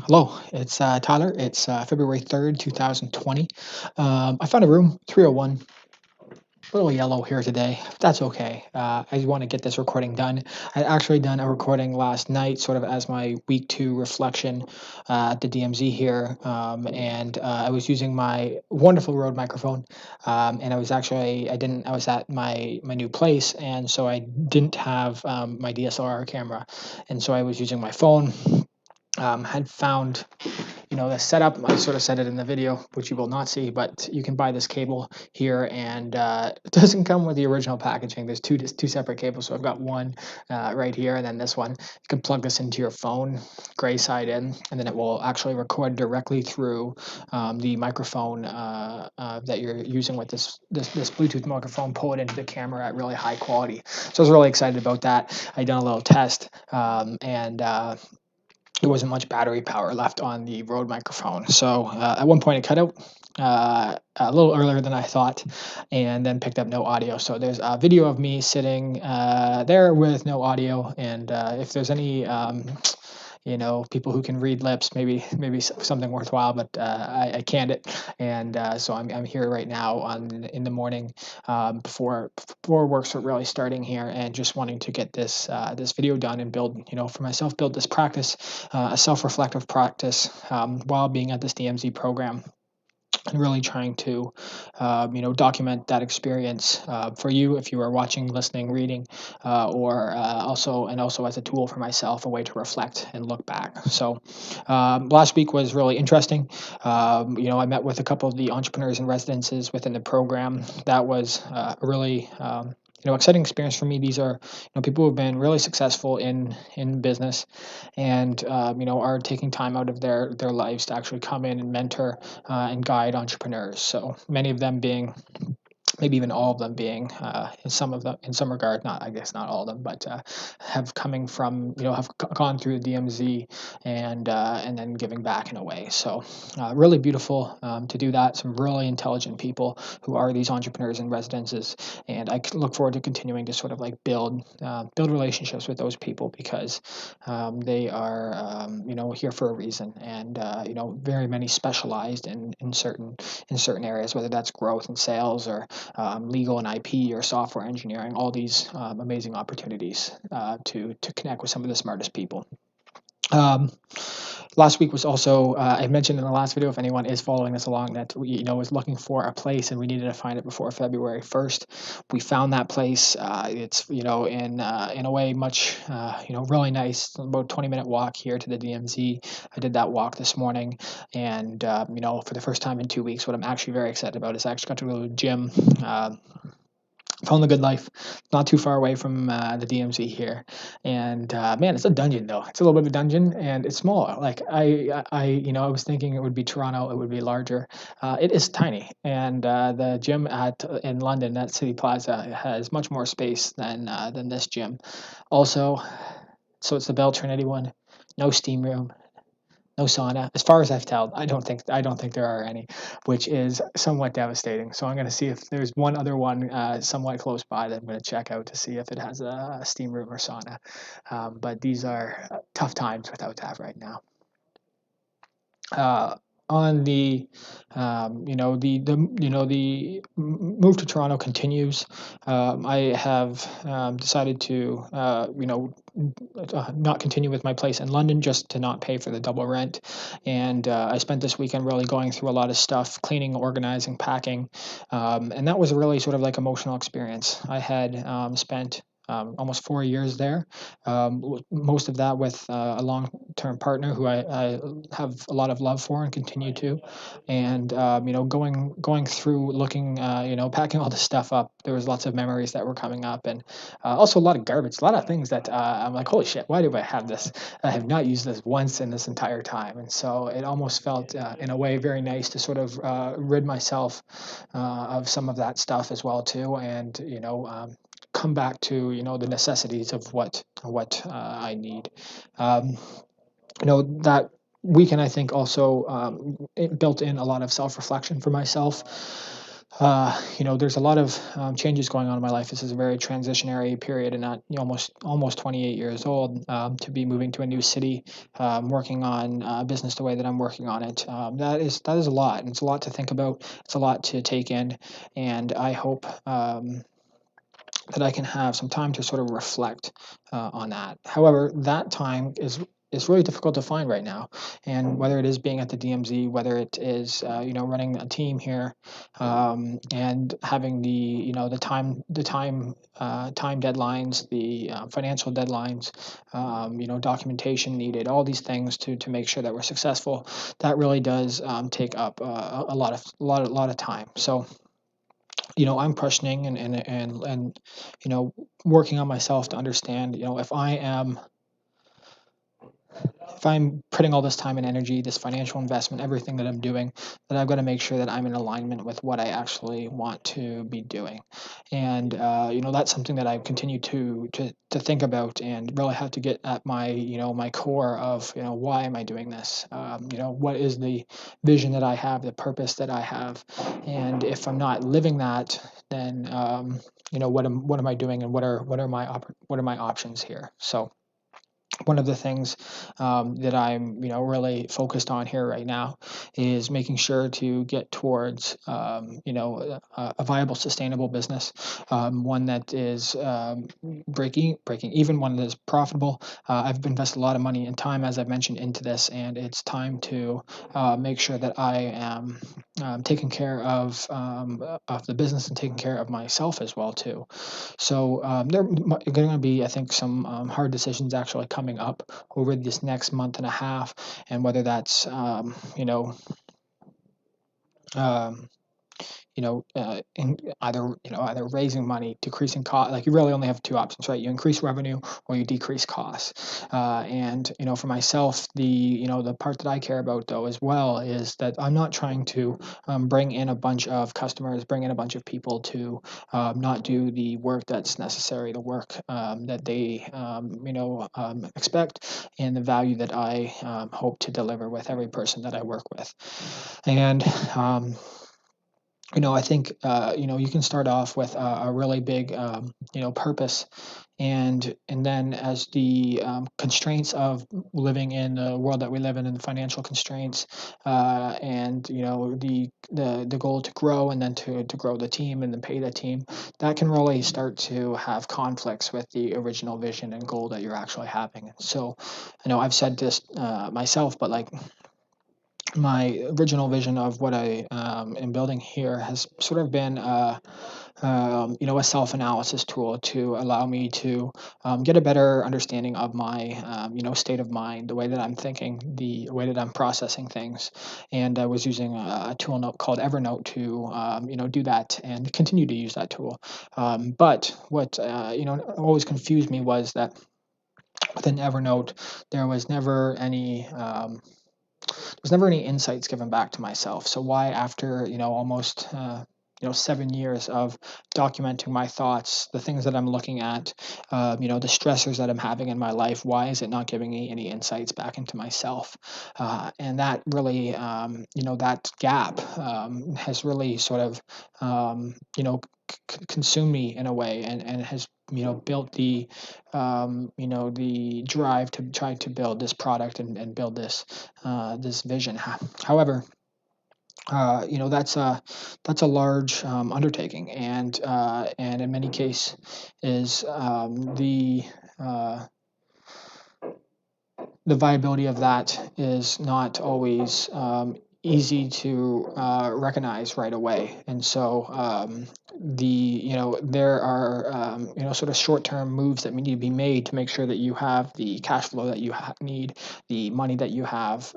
Hello, it's Tyler. It's February 3rd, 2020. I found a room, 301, a little yellow here today. That's okay. I want to get this recording done. I actually done a recording last night, sort of as my week two reflection at the DMZ here. And I was using my wonderful Rode microphone. And I was at my new place. And so I didn't have my DSLR camera. And so I was using my phone. Had found the setup. I sort of said it in the video, which you will not see, but you can buy this cable here, and it doesn't come with the original packaging. There's two separate cables, so I've got one right here, and then this one. You can plug this into your phone, gray side in, and then it will actually record directly through the microphone that you're using with this Bluetooth microphone. Pull it into the camera at really high quality. So I was really excited about that. I done a little test, and there wasn't much battery power left on the Rode microphone. So at one point it cut out a little earlier than I thought, and then picked up no audio. So there's a video of me sitting there with no audio. And if there's any people who can read lips, maybe something worthwhile, but I canned it. And so I'm here right now in the morning, before work's really starting here, and just wanting to get this video done and build, for myself, build this practice, a self-reflective practice, while being at this DMZ program, and really trying to document that experience for you, if you are watching, listening, reading, or also as a tool for myself, a way to reflect and look back. So last week was really interesting. I met with a couple of the entrepreneurs and residences within the program. That was a really exciting experience for me. These are people who have been really successful in business, and are taking time out of their lives to actually come in and mentor and guide entrepreneurs. So many of them being, maybe even all of them being, in some regard, not, I guess not all of them, but have coming from, have gone through the DMZ, and then giving back in a way. So really beautiful to do that. Some really intelligent people who are these entrepreneurs and residences, and I look forward to continuing to sort of like build relationships with those people, because they are here for a reason, and very many specialized in certain areas, whether that's growth and sales, or legal and IP, or software engineering. All these amazing opportunities to connect with some of the smartest people. Um, Last week was also, I mentioned in the last video, if anyone is following this along, that we, was looking for a place, and we needed to find it before February 1st. We found that place. It's, in a way, much, really nice, about 20-minute walk here to the DMZ. I did that walk this morning, and, for the first time in 2 weeks, what I'm actually very excited about is I actually got to go to the gym. Found the good life, not too far away from the DMZ here, and man, it's a dungeon though. It's a little bit of a dungeon, and it's small. Like I was thinking it would be Toronto, it would be larger. It is tiny, and the gym in London, at City Plaza, has much more space than this gym. Also, so it's the Bell Trinity one, no steam room, no sauna. As far as I've told, I don't think there are any, which is somewhat devastating. So I'm going to see if there's one other one somewhat close by that I'm going to check out to see if it has a steam room or sauna. But these are tough times without that right now. Uh, on the the move to Toronto continues. I have decided to not continue with my place in London, just to not pay for the double rent. And I spent this weekend really going through a lot of stuff, cleaning, organizing, packing, and that was a really sort of like emotional experience. I had spent almost 4 years there, most of that with a long-term partner who I have a lot of love for and continue to. And going through, looking, packing all this stuff up, there was lots of memories that were coming up, and also a lot of garbage, a lot of things that I'm like, holy shit, why do I have this? I have not used this once in this entire time. And so it almost felt, in a way, very nice to sort of rid myself of some of that stuff as well too, and come back to the necessities of what I need. Um, that weekend, I think, also it built in a lot of self-reflection for myself. there's a lot of changes going on in my life. This is a very transitionary period, and not almost 28 years old, to be moving to a new city, working on business the way that I'm working on it. That is a lot, and it's a lot to think about. It's a lot to take in, and I hope that I can have some time to sort of reflect on that. However, that time is really difficult to find right now, and whether it is being at the DMZ, whether it is running a team here, and having the time deadlines, the financial deadlines, documentation needed, all these things to make sure that we're successful. That really does take up a lot of time. So I'm questioning and working on myself to understand, if I'm putting all this time and energy, this financial investment, everything that I'm doing, that I've got to make sure that I'm in alignment with what I actually want to be doing. And that's something that I've continued to think about and really have to get at my core of, why am I doing this? What is the vision that I have, the purpose that I have? And if I'm not living that, then what am I doing, and what are my options here? So one of the things that I'm really focused on here right now is making sure to get towards a viable, sustainable business, one that is breaking even, one that is profitable. I've invested a lot of money and time, as I've mentioned, into this, and it's time to make sure that I am taking care of the business and taking care of myself as well too. So there are going to be, I think, some hard decisions actually coming up over this next month and a half, and whether that's um, in either raising money, decreasing cost. Like, you really only have two options, right? You increase revenue or you decrease costs. And for myself, the part that I care about, though, as well, is that I'm not trying to bring in a bunch of customers, bring in a bunch of people to not do the work that's necessary, the work that they expect, and the value that I hope to deliver with every person that I work with. And I think you can start off with a really big purpose, and then as the constraints of living in the world that we live in, and the financial constraints, and the goal to grow, and then to grow the team and then pay the team, that can really start to have conflicts with the original vision and goal that you're actually having. So I've said this myself, but like, my original vision of what I am building here has sort of been a self-analysis tool to allow me to get a better understanding of my state of mind, the way that I'm thinking, the way that I'm processing things. And I was using a tool called Evernote to do that, and continue to use that tool. But what always confused me was that within Evernote there was never any insights given back to myself. So why, after almost 7 years of documenting my thoughts, the things that I'm looking at, the stressors that I'm having in my life, why is it not giving me any insights back into myself? And that really, that gap has really sort of, consumed me in a way, and has built the drive to try to build this product, and build this vision. However, that's a large undertaking, and in many cases is uh, the viability of that is not always easy to recognize right away. And so there are sort of short-term moves that need to be made to make sure that you have the cash flow that you need, the money that you have,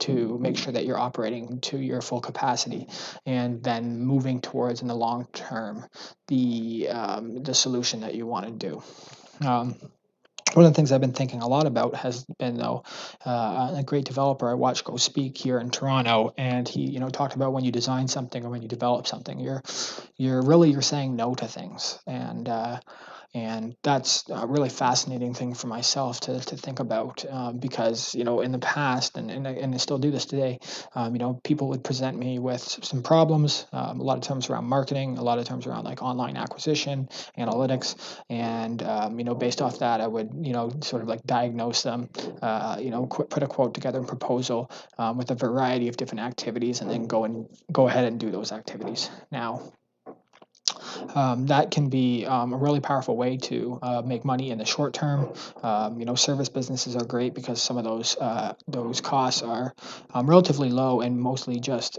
to make sure that you're operating to your full capacity, and then moving towards, in the long term, the solution that you want to do. Um, One of the things I've been thinking a lot about has been, though, a great developer I watched go speak here in Toronto, and he talked about, when you design something or when you develop something, you're saying no to things. And And that's a really fascinating thing for myself to think about, because in the past, and I still do this today, people would present me with some problems, a lot of times around marketing, a lot of times around like online acquisition, analytics, and based off that, I would sort of like diagnose them, put a quote together and proposal, with a variety of different activities, and then go ahead and do those activities. Now, that can be a really powerful way to make money in the short term. Service businesses are great because some of those costs are relatively low and mostly just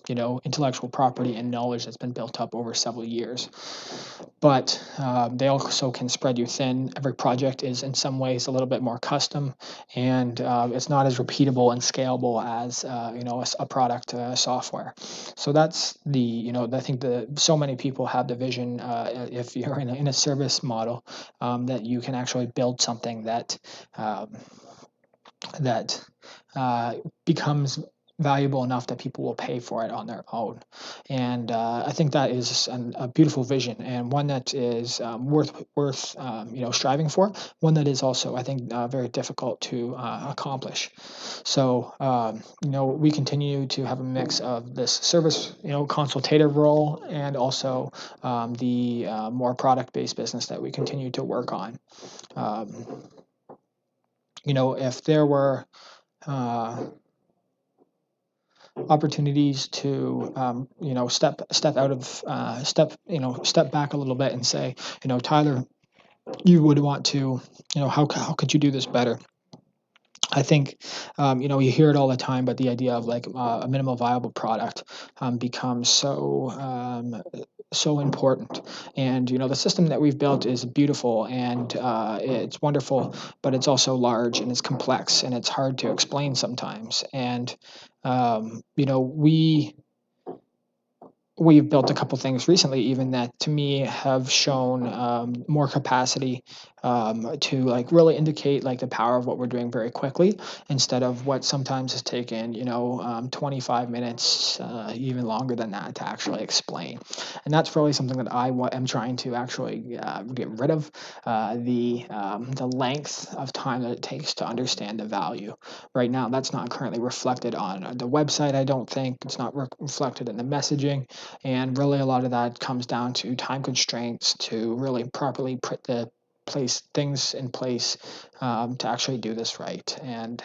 intellectual property and knowledge that's been built up over several years. But they also can spread you thin. Every project is in some ways a little bit more custom, and it's not as repeatable and scalable as a product software. So that's I think so many people have the vision, if you're in a service model, that you can actually build something um, that uh, becomes valuable enough that people will pay for it on their own. And I think that is a beautiful vision, and one that is worth striving for. One that is also, I think, very difficult to accomplish. So we continue to have a mix of this service consultative role, and also the more product based business that we continue to work on. Um, if there were uh, opportunities to step out of step back a little bit and say, Tyler, you would want to, how could you do this better? I think, you hear it all the time, but the idea of like a minimal viable product becomes so important. And the system that we've built is beautiful, and it's wonderful, but it's also large and it's complex and it's hard to explain sometimes. And we've built a couple things recently even that to me have shown more capacity, to like really indicate like the power of what we're doing very quickly, instead of what sometimes has taken 25 minutes, even longer than that, to actually explain. And that's really something that am trying to actually get rid of, the length of time that it takes to understand the value. Right now, that's not currently reflected on the website. I don't think it's not reflected in the messaging, and really, a lot of that comes down to time constraints to really properly put the place things in place, to actually do this right. And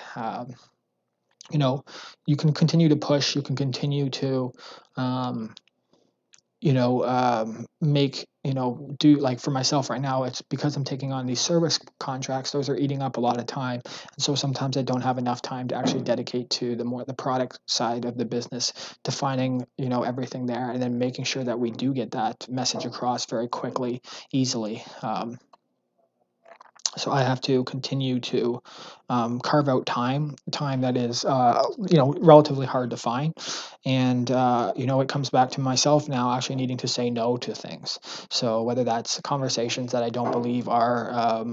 you know, you can continue to push. You can continue to um, make, do like for myself right now, it's because I'm taking on these service contracts, those are eating up a lot of time. And so sometimes I don't have enough time to actually dedicate to the product side of the business, defining, everything there, and then making sure that we do get that message across very quickly, easily. So I have to continue to carve out time that is, relatively hard to find, and it comes back to myself now actually needing to say no to things. So whether that's conversations that I don't believe are,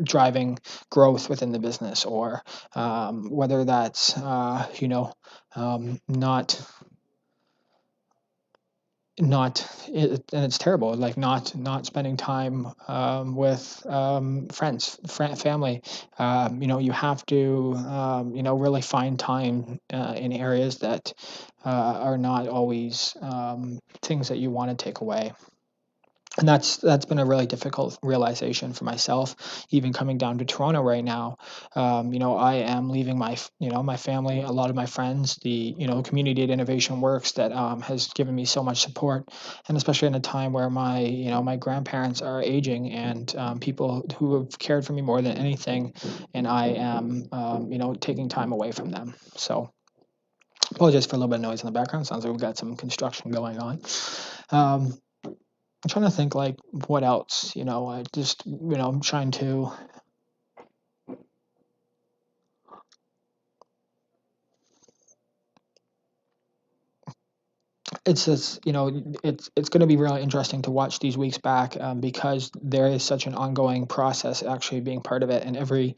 driving growth within the business, or whether that's, not and it's terrible, like not spending time with family. You have to really find time in areas that are not always things that you want to take away. And that's been a really difficult realization for myself, even coming down to Toronto right now. I am leaving my family, a lot of my friends, the community at Innovation Works, that has given me so much support, and especially in a time where my grandparents are aging, and people who have cared for me more than anything, and I am taking time away from them. So apologize for a little bit of noise in the background. Sounds like we've got some construction going on. Um, I'm trying to think like what else, I just, I'm trying to, It's just, it's going to be really interesting to watch these weeks back, because there is such an ongoing process actually being part of it, and every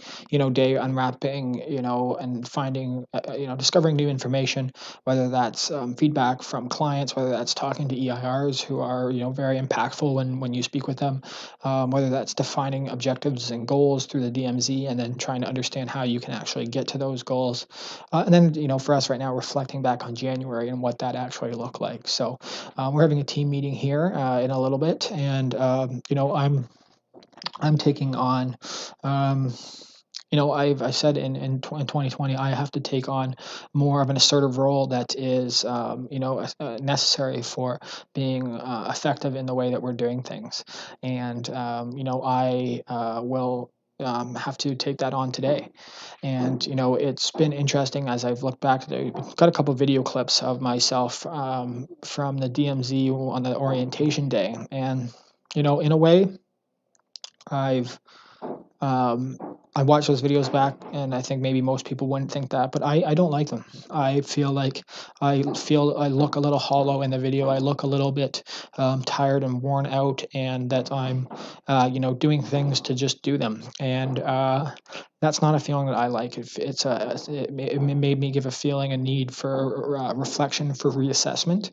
day unwrapping, and finding, discovering new information, whether that's feedback from clients, whether that's talking to EIRs who are very impactful when you speak with them, whether that's defining objectives and goals through the DMZ, and then trying to understand how you can actually get to those goals, and then for us right now, reflecting back on January and what that actually looked like. So we're having a team meeting here in a little bit, and I'm taking on. Um, I said in 2020, I have to take on more of an assertive role that is, necessary for being effective in the way that we're doing things. And, I will have to take that on today. And, it's been interesting as I've looked back. I've got a couple video clips of myself from the DMZ on the orientation day. And, in a way, I've um, I watch those videos back, and I think maybe most people wouldn't think that, but I don't like them. I feel like I look a little hollow in the video. I look a little bit tired and worn out, and that I'm, doing things to just do them. And that's not a feeling that I like. If it's it made me give a feeling, a need for reflection, for reassessment,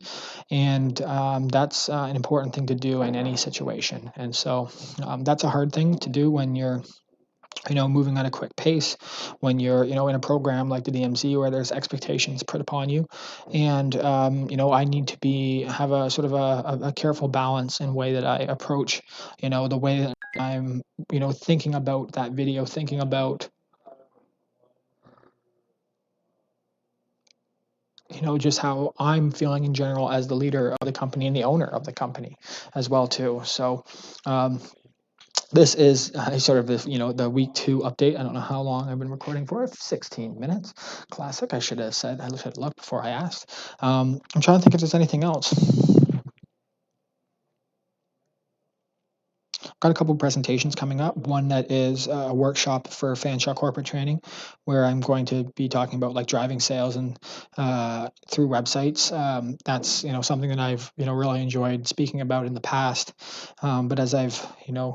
and that's an important thing to do in any situation. And so that's a hard thing to do when you're moving at a quick pace, when you're in a program like the DMZ where there's expectations put upon you. And I need to be have a sort of a careful balance in way that I approach the way that I'm thinking about that video, thinking about just how I'm feeling in general as the leader of the company and the owner of the company as well too. So um, this is sort of the week two update. I don't know how long I've been recording for. 16 minutes. Classic. I should have said, I should have looked before I asked. I'm trying to think if there's anything else. Got a couple presentations coming up. One that is a workshop for Fanshawe corporate training, where I'm going to be talking about like driving sales and through websites. That's something that I've really enjoyed speaking about in the past. But as I've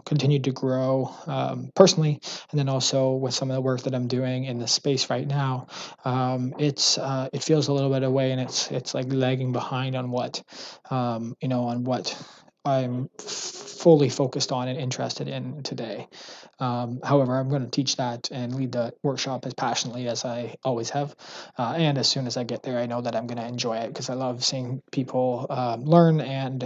continued to grow personally, and then also with some of the work that I'm doing in the space right now, it feels a little bit away, and it's like lagging behind on what on what I'm fully focused on and interested in today. However, I'm going to teach that and lead the workshop as passionately as I always have. And as soon as I get there, I know that I'm going to enjoy it because I love seeing people learn and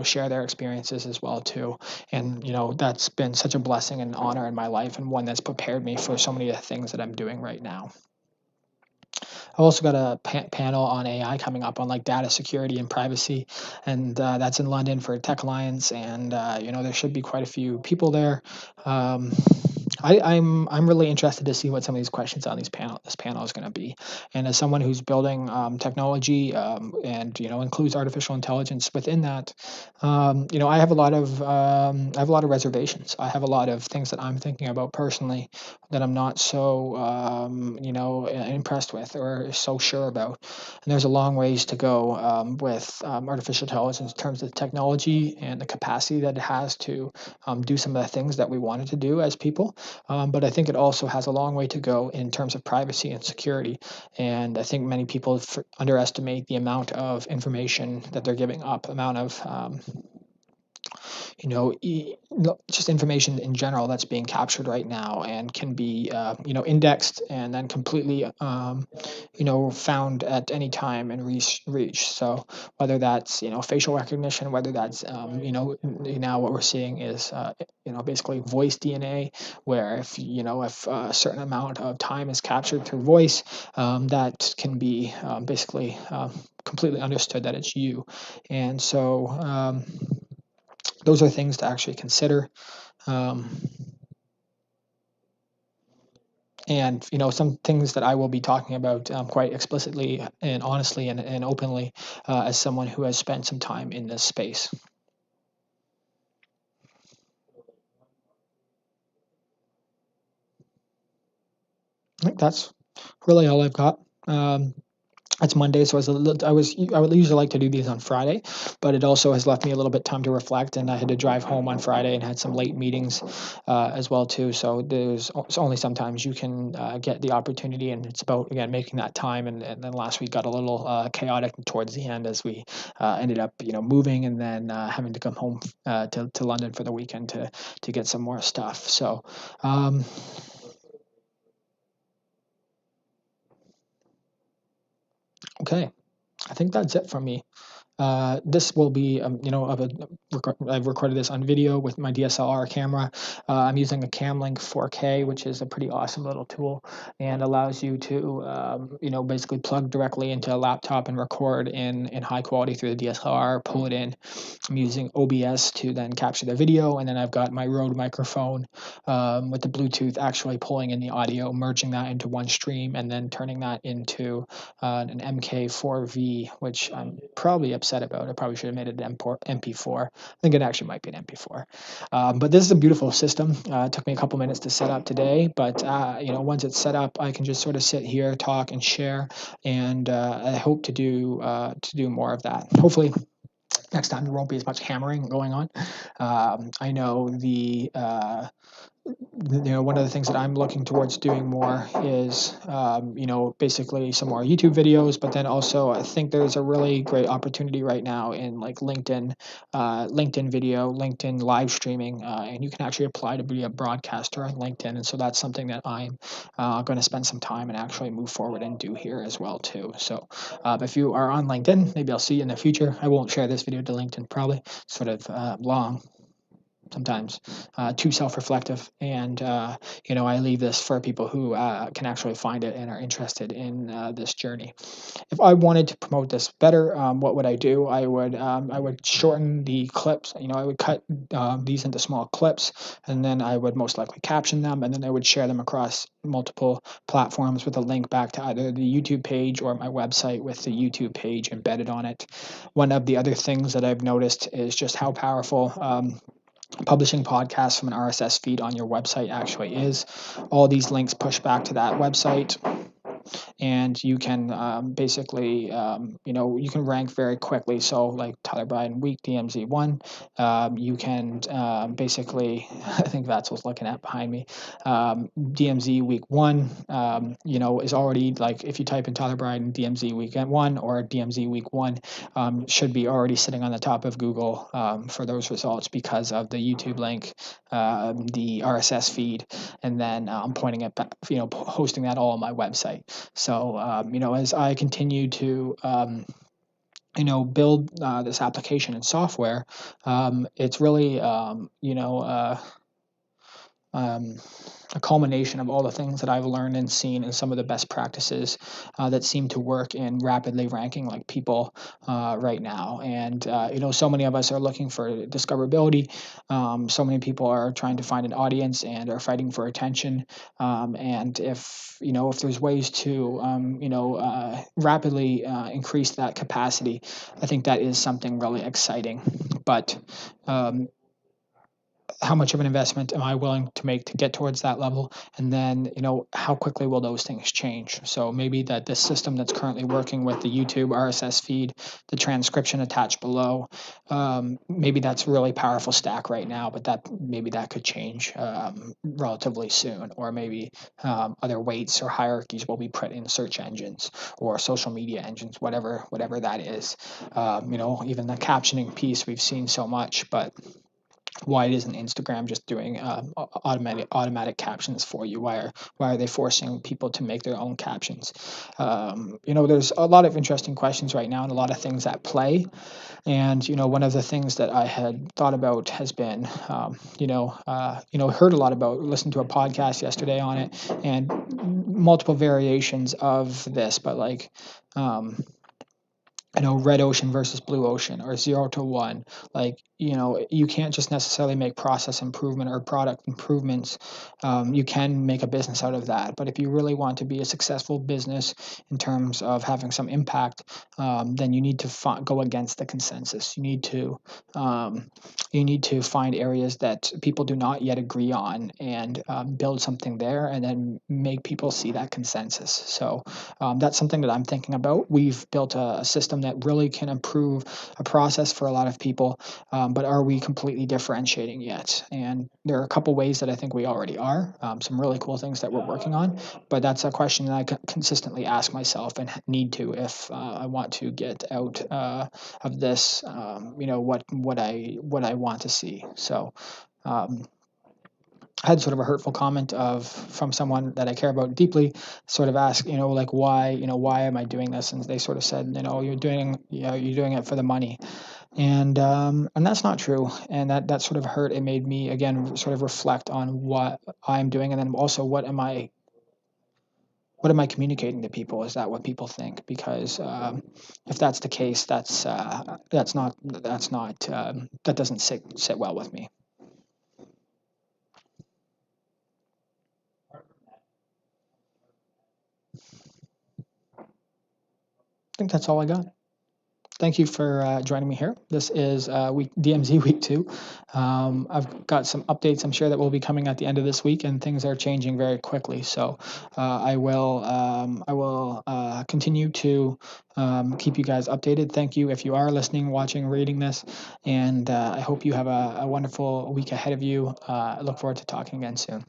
share their experiences as well too. And that's been such a blessing and honor in my life, and one that's prepared me for so many of the things that I'm doing right now. I've also got a panel on AI coming up on like data security and privacy, and that's in London for Tech Alliance, and there should be quite a few people there. Um, I'm really interested to see what some of these questions on this panel is going to be. And as someone who's building technology, and includes artificial intelligence within that, I have a lot of reservations. I have a lot of things that I'm thinking about personally that I'm not so impressed with or so sure about. And there's a long ways to go with artificial intelligence in terms of technology and the capacity that it has to do some of the things that we wanted to do as people. But I think it also has a long way to go in terms of privacy and security. And I think many people underestimate the amount of information that they're giving up, amount of just information in general that's being captured right now and can be indexed and then completely found at any time and reach. So whether that's facial recognition, whether that's now what we're seeing is basically voice DNA, where if a certain amount of time is captured through voice, that can be basically completely understood that it's you. And so those are things to actually consider. Um, and some things that I will be talking about quite explicitly and honestly and openly, as someone who has spent some time in this space. I think that's really all I've got. It's Monday, so I would usually like to do these on Friday, but it also has left me a little bit time to reflect, and I had to drive home on Friday and had some late meetings as well too. So it's only sometimes you can get the opportunity, and it's about again making that time. And then last week got a little chaotic towards the end as we ended up moving and then having to come home to London for the weekend to get some more stuff. So. Um, okay, I think that's it from me. This will be, I've recorded this on video with my DSLR camera. I'm using a Camlink 4K, which is a pretty awesome little tool and allows you to, basically plug directly into a laptop and record in high quality through the DSLR, pull it in. I'm using OBS to then capture the video, and then I've got my Rode microphone with the Bluetooth actually pulling in the audio, merging that into one stream, and then turning that into an MK4V, which I'm probably upset about. I probably should have made it an MP4. I think it actually might be an MP4. But this is a beautiful system. It took me a couple minutes to set up today, but once it's set up, I can just sort of sit here, talk, and share. And I hope to do more of that. Hopefully, next time there won't be as much hammering going on. I know one of the things that I'm looking towards doing more is, basically some more YouTube videos, but then also I think there's a really great opportunity right now in like LinkedIn video, LinkedIn live streaming, and you can actually apply to be a broadcaster on LinkedIn. And so that's something that I'm going to spend some time and actually move forward and do here as well too. So if you are on LinkedIn, maybe I'll see you in the future. I won't share this video to LinkedIn probably, sort of long sometimes, too self-reflective, and I leave this for people who can actually find it and are interested in this journey. If I wanted to promote this better, what would I do? I would shorten the clips. I would cut these into small clips, and then I would most likely caption them, and then I would share them across multiple platforms with a link back to either the YouTube page or my website with the YouTube page embedded on it. One of the other things that I've noticed is just how powerful publishing podcasts from an RSS feed on your website actually is. All these links push back to that website, and you can basically, you can rank very quickly. So, like Tyler Bryden week DMZ one, you can basically, I think that's what's looking at behind me. DMZ week one, is already like if you type in Tyler Bryden DMZ weekend one or DMZ week one, should be already sitting on the top of Google for those results because of the YouTube link, the RSS feed, and then I'm pointing it back, hosting that all on my website. So, as I continue to, build this application and software, it's really, um, a culmination of all the things that I've learned and seen and some of the best practices that seem to work in rapidly ranking like people right now. And, so many of us are looking for discoverability. So many people are trying to find an audience and are fighting for attention. And if there's ways to, rapidly increase that capacity, I think that is something really exciting. But um, how much of an investment am I willing to make to get towards that level? And then, how quickly will those things change? So maybe that this system that's currently working with the YouTube RSS feed, the transcription attached below, maybe that's a really powerful stack right now, but that could change relatively soon. Or maybe other weights or hierarchies will be put in search engines or social media engines, whatever that is. Even the captioning piece we've seen so much, but why isn't Instagram just doing automatic captions for you? Why are they forcing people to make their own captions? There's a lot of interesting questions right now and a lot of things at play. And one of the things that I had thought about has been, heard a lot about, listened to a podcast yesterday on it, and multiple variations of this, but like. red ocean versus blue ocean or 0 to 1. Like, you can't just necessarily make process improvement or product improvements. You can make a business out of that, but if you really want to be a successful business in terms of having some impact, then you need to go against the consensus. Um, you need to find areas that people do not yet agree on, and build something there, and then make people see that consensus. So that's something that I'm thinking about. We've built a system that really can improve a process for a lot of people, but are we completely differentiating yet? And there are a couple ways that I think we already are. Some really cool things that we're working on, but that's a question that I consistently ask myself and need to if I want to get out of this. What I want to see. So. Um, I had sort of a hurtful comment of from someone that I care about deeply, sort of ask, like why am I doing this? And they sort of said, you're doing it for the money, and that's not true. And that sort of hurt. It made me again sort of reflect on what I'm doing, and then also what am I communicating to people? Is that what people think? Because if that's the case, that doesn't sit well with me. I think that's all I got. Thank you for joining me here. This is week DMZ week 2. I've got some updates. I'm sure that will be coming at the end of this week, and things are changing very quickly. So I will continue to keep you guys updated. Thank you if you are listening, watching, reading this, and I hope you have a wonderful week ahead of you. I look forward to talking again soon.